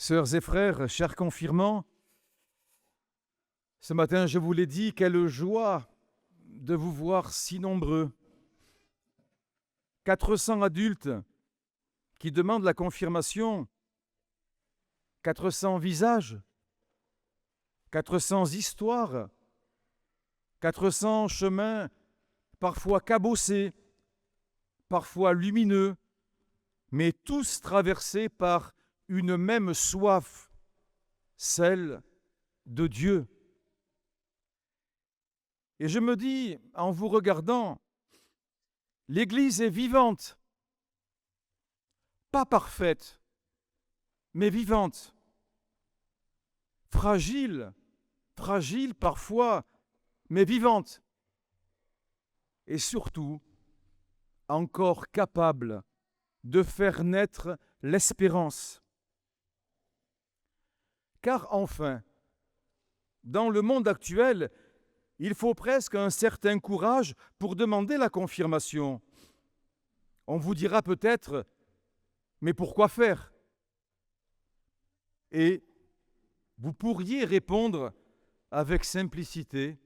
Sœurs et frères, chers confirmants, ce matin, je vous l'ai dit, quelle joie de vous voir si nombreux. 400 adultes qui demandent la confirmation, 400 visages, 400 histoires, 400 chemins parfois cabossés, parfois lumineux, mais tous traversés par une même soif, celle de Dieu. Et je me dis, en vous regardant, l'Église est vivante, pas parfaite, mais vivante, fragile parfois, mais vivante, et surtout encore capable de faire naître l'espérance. Car enfin, dans le monde actuel, il faut presque un certain courage pour demander la confirmation. On vous dira peut-être, mais pourquoi faire? Et vous pourriez répondre avec simplicité,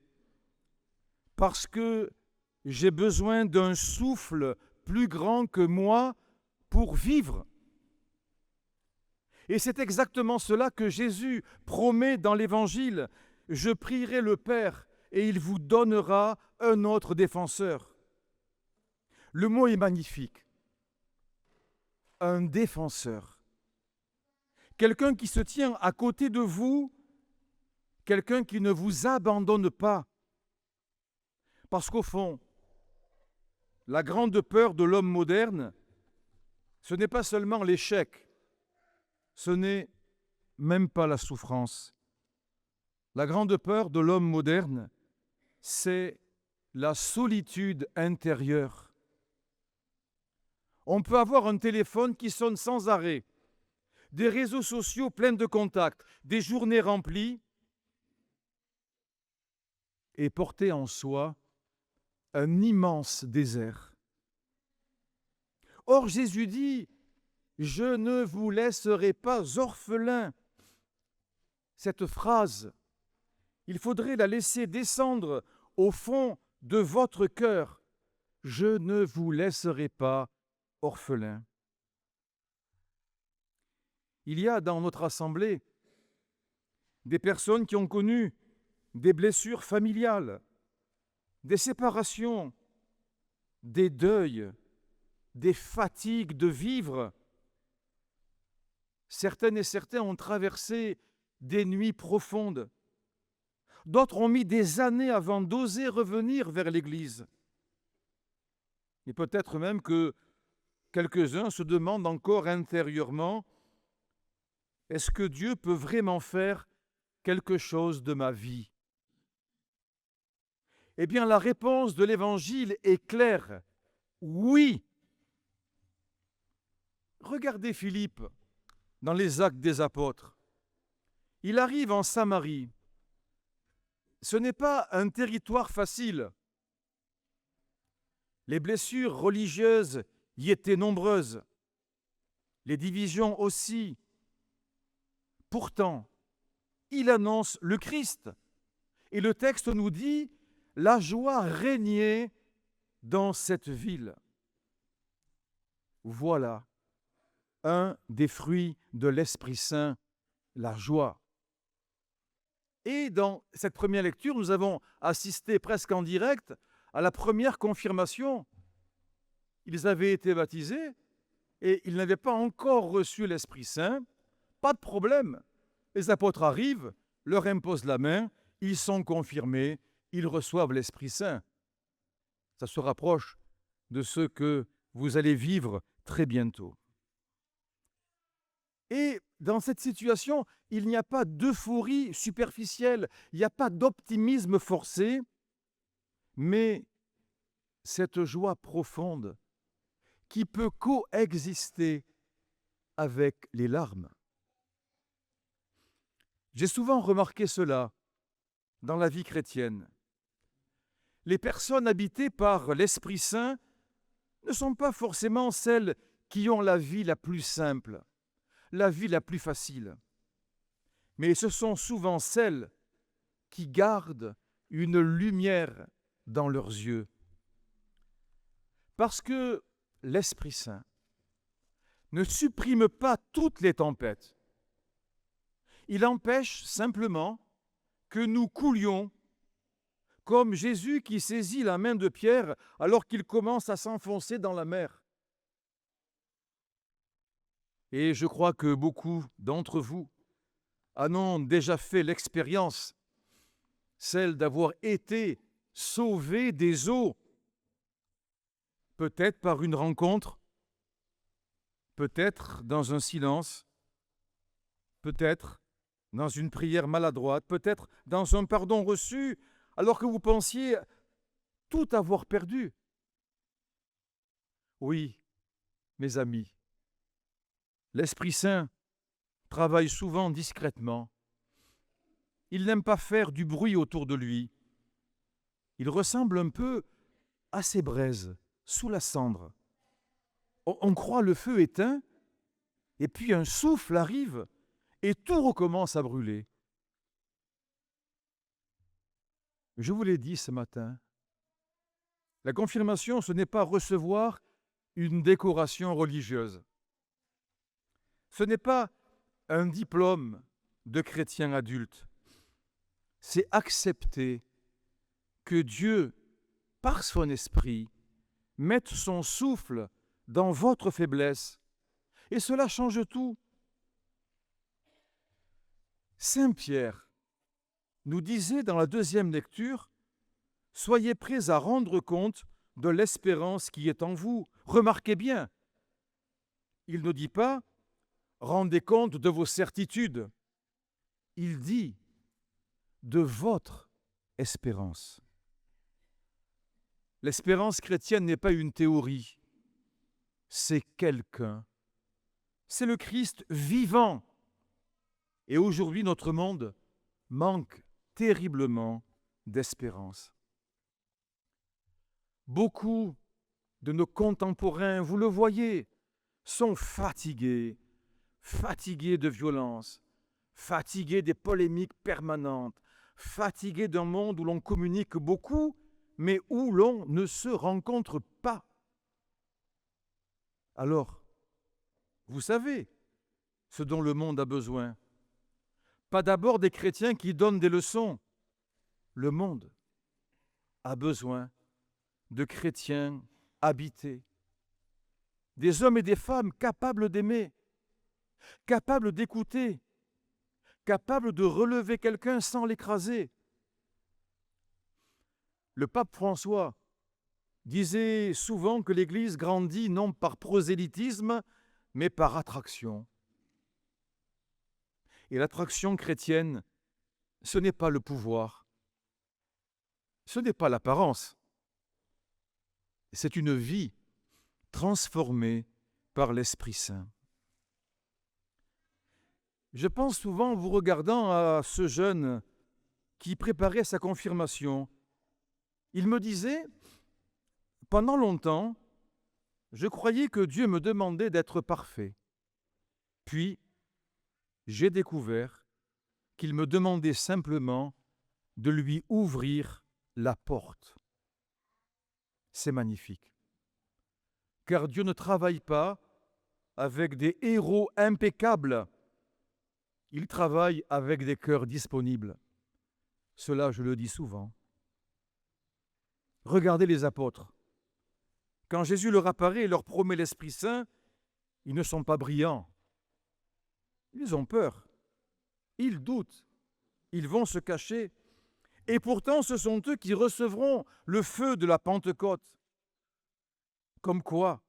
parce que j'ai besoin d'un souffle plus grand que moi pour vivre. Et c'est exactement cela que Jésus promet dans l'Évangile. Je prierai le Père et il vous donnera un autre défenseur. Le mot est magnifique. Un défenseur. Quelqu'un qui se tient à côté de vous, quelqu'un qui ne vous abandonne pas. Parce qu'au fond, la grande peur de l'homme moderne, ce n'est pas seulement l'échec, ce n'est même pas la souffrance. La grande peur de l'homme moderne, c'est la solitude intérieure. On peut avoir un téléphone qui sonne sans arrêt, des réseaux sociaux pleins de contacts, des journées remplies, et porter en soi un immense désert. Or, Jésus dit, « Je ne vous laisserai pas orphelins ». Cette phrase, il faudrait la laisser descendre au fond de votre cœur. « Je ne vous laisserai pas orphelins ». Il y a dans notre assemblée des personnes qui ont connu des blessures familiales, des séparations, des deuils, des fatigues de vivre. Certaines et certains ont traversé des nuits profondes. D'autres ont mis des années avant d'oser revenir vers l'Église. Et peut-être même que quelques-uns se demandent encore intérieurement, est-ce que Dieu peut vraiment faire quelque chose de ma vie? Eh bien, la réponse de l'Évangile est claire. Oui. Regardez Philippe dans les Actes des Apôtres. Il arrive en Samarie. Ce n'est pas un territoire facile. Les blessures religieuses y étaient nombreuses. Les divisions aussi. Pourtant, il annonce le Christ. Et le texte nous dit, la joie régnait dans cette ville. Voilà un des fruits de l'Esprit Saint, la joie. Et dans cette première lecture, nous avons assisté presque en direct à la première confirmation. Ils avaient été baptisés et ils n'avaient pas encore reçu l'Esprit Saint. Pas de problème. Les apôtres arrivent, leur imposent la main, ils sont confirmés, ils reçoivent l'Esprit Saint. Ça se rapproche de ce que vous allez vivre très bientôt. Et dans cette situation, il n'y a pas d'euphorie superficielle, il n'y a pas d'optimisme forcé, mais cette joie profonde qui peut coexister avec les larmes. J'ai souvent remarqué cela dans la vie chrétienne. Les personnes habitées par l'Esprit Saint ne sont pas forcément celles qui ont la vie la plus simple. la vie la plus facile. Mais ce sont souvent celles qui gardent une lumière dans leurs yeux. Parce que l'Esprit Saint ne supprime pas toutes les tempêtes. Il empêche simplement que nous coulions comme Jésus qui saisit la main de Pierre alors qu'il commence à s'enfoncer dans la mer. Et je crois que beaucoup d'entre vous en ont déjà fait l'expérience, celle d'avoir été sauvés des eaux, peut-être par une rencontre, peut-être dans un silence, peut-être dans une prière maladroite, peut-être dans un pardon reçu, alors que vous pensiez tout avoir perdu. Oui, mes amis, l'Esprit Saint travaille souvent discrètement. Il n'aime pas faire du bruit autour de lui. Il ressemble un peu à ces braises sous la cendre. On croit le feu éteint, et puis un souffle arrive, et tout recommence à brûler. Je vous l'ai dit ce matin, la confirmation, ce n'est pas recevoir une décoration religieuse. Ce n'est pas un diplôme de chrétien adulte. C'est accepter que Dieu, par son esprit, mette son souffle dans votre faiblesse. Et cela change tout. Saint Pierre nous disait dans la deuxième lecture, « Soyez prêts à rendre compte de l'espérance qui est en vous. » Remarquez bien, il ne dit pas « Rendez compte de vos certitudes ». Il dit « de votre espérance ». L'espérance chrétienne n'est pas une théorie, c'est quelqu'un. C'est le Christ vivant. Et aujourd'hui, notre monde manque terriblement d'espérance. Beaucoup de nos contemporains, vous le voyez, sont fatigués de violence, fatigués des polémiques permanentes, fatigués d'un monde où l'on communique beaucoup, mais où l'on ne se rencontre pas. Alors, vous savez ce dont le monde a besoin. Pas d'abord des chrétiens qui donnent des leçons. Le monde a besoin de chrétiens habités, des hommes et des femmes capables d'aimer, capables d'écouter, capables de relever quelqu'un sans l'écraser. Le pape François disait souvent que l'Église grandit non par prosélytisme, mais par attraction. Et l'attraction chrétienne, ce n'est pas le pouvoir, ce n'est pas l'apparence, c'est une vie transformée par l'Esprit Saint. Je pense souvent, en vous regardant, à ce jeune qui préparait sa confirmation. Il me disait, pendant longtemps, je croyais que Dieu me demandait d'être parfait. Puis, j'ai découvert qu'il me demandait simplement de lui ouvrir la porte. C'est magnifique. Car Dieu ne travaille pas avec des héros impeccables. Il travaille avec des cœurs disponibles. Cela, je le dis souvent. Regardez les apôtres. Quand Jésus leur apparaît et leur promet l'Esprit Saint, ils ne sont pas brillants. Ils ont peur. Ils doutent. Ils vont se cacher. Et pourtant, ce sont eux qui recevront le feu de la Pentecôte. Comme quoi,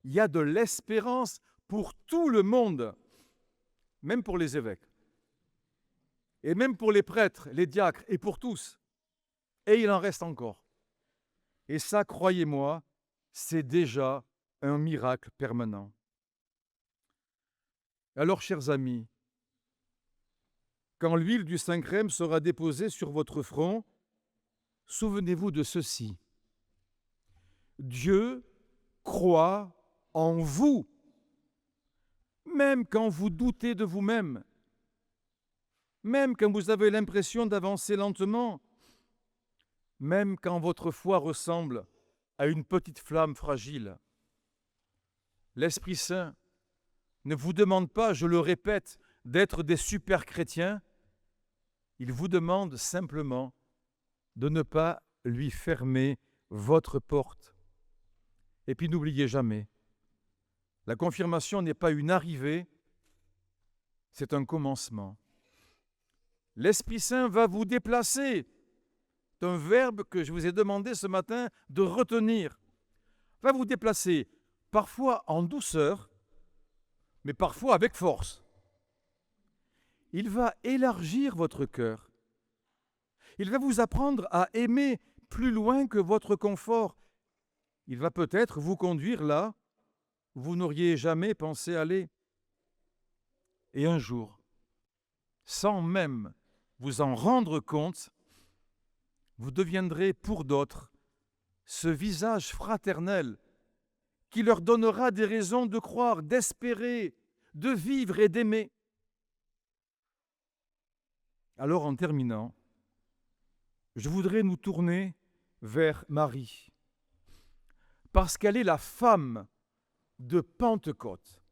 il y a de l'espérance pour tout le monde, même pour les évêques, et même pour les prêtres, les diacres, et pour tous. Et il en reste encore. Et ça, croyez-moi, c'est déjà un miracle permanent. Alors, chers amis, quand l'huile du Saint-Crème sera déposée sur votre front, souvenez-vous de ceci. Dieu croit en vous, même quand vous doutez de vous-même, même quand vous avez l'impression d'avancer lentement, même quand votre foi ressemble à une petite flamme fragile. L'Esprit Saint ne vous demande pas, je le répète, d'être des super chrétiens. Il vous demande simplement de ne pas lui fermer votre porte. Et puis n'oubliez jamais, la confirmation n'est pas une arrivée, c'est un commencement. L'Esprit Saint va vous déplacer. C'est un verbe que je vous ai demandé ce matin de retenir. Va vous déplacer, parfois en douceur, mais parfois avec force. Il va élargir votre cœur. Il va vous apprendre à aimer plus loin que votre confort. Il va peut-être vous conduire là où vous n'auriez jamais pensé aller. Et un jour, sans même vous en rendre compte, vous deviendrez pour d'autres ce visage fraternel qui leur donnera des raisons de croire, d'espérer, de vivre et d'aimer. Alors, en terminant, je voudrais nous tourner vers Marie, parce qu'elle est la femme de Pentecôte.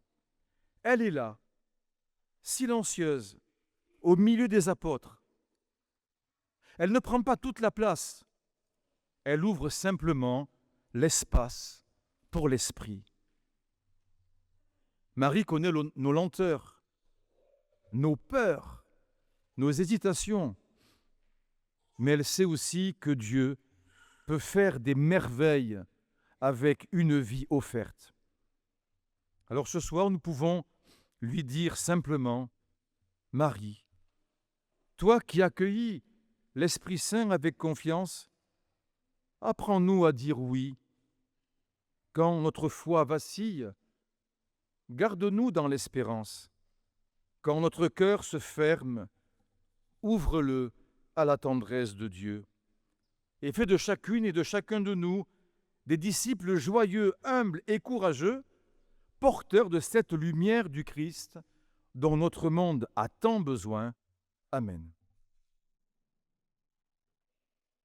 Elle est là, silencieuse, au milieu des apôtres. Elle ne prend pas toute la place. Elle ouvre simplement l'espace pour l'Esprit. Marie connaît nos lenteurs, nos peurs, nos hésitations, mais elle sait aussi que Dieu peut faire des merveilles avec une vie offerte. Alors ce soir, nous pouvons lui dire simplement, Marie, toi qui accueillis l'Esprit Saint avec confiance, apprends-nous à dire oui. Quand notre foi vacille, garde-nous dans l'espérance. Quand notre cœur se ferme, ouvre-le à la tendresse de Dieu. Et fais de chacune et de chacun de nous des disciples joyeux, humbles et courageux, porteurs de cette lumière du Christ dont notre monde a tant besoin. Amen.